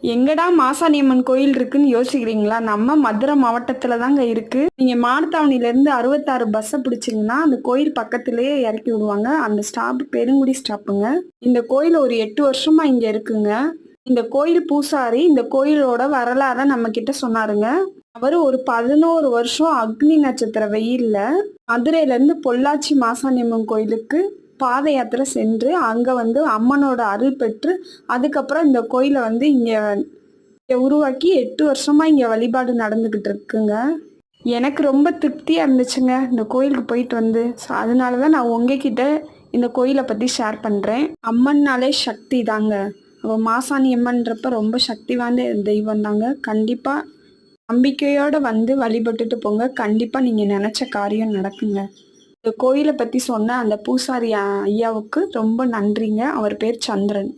எங்கடா மாசாணியம்மன் கோயில் இருக்குன்னு யோசிக்கிறீங்களா? நம்ம மதுரை மாவட்டத்துல தாங்க இருக்கு. நீங்க மாட்டுத்தாவணில இருந்து 66 பஸ்ஸை பிடிச்சிங்கன்னா அந்த கோயில் பக்கத்திலேயே இறக்கி விடுவாங்க. அந்த ஸ்டாப் பெருங்குடி ஸ்டாப்புங்க. இந்த கோயில் ஒரு 8 வருஷமா இங்க இருக்குங்க. இந்த கோயில் பூசாரி இந்த கோயிலோட வரலாற நம்ம கிட்ட சொன்னாருங்க. அவரு ஒரு 11 வருஷம் அக்னி நட்சத்திர வெயில்ல மதுரையில இருந்து பொள்ளாச்சி மாசாணியம்மன் கோயிலுக்கு பாத யாத்திரை சென்று அங்க அம்மனோட அருள் பெற்று அதுக்கப்புறம் இந்த கோயிலை இங்க உருவாக்கி 8 வருஷமா இங்க வழிபாடு நடந்துகிட்டு இருக்குங்க. எனக்கு ரொம்ப திருப்தியா இருந்துச்சுங்க இந்த கோயிலுக்கு போயிட்டு வந்து. அதனாலதான் நான் உங்ககிட்ட இந்த கோயிலை பத்தி ஷேர் பண்றேன். அம்மன்னாலே சக்தி தாங்க. அவ மாசாணி அம்மன்றப்ப ரொம்ப சக்தி வாய்ந்த தெய்வம் தாங்க. கண்டிப்பா நம்பிக்கையோட வழிபட்டுட்டு போங்க. கண்டிப்பா நீங்க நினைச்ச காரியம் நடக்குங்க. இந்த கோயிலை பத்தி சொன்ன அந்த பூசாரி ஐயாவுக்கு ரொம்ப நன்றிங்க. அவர் பேர் சந்திரன்.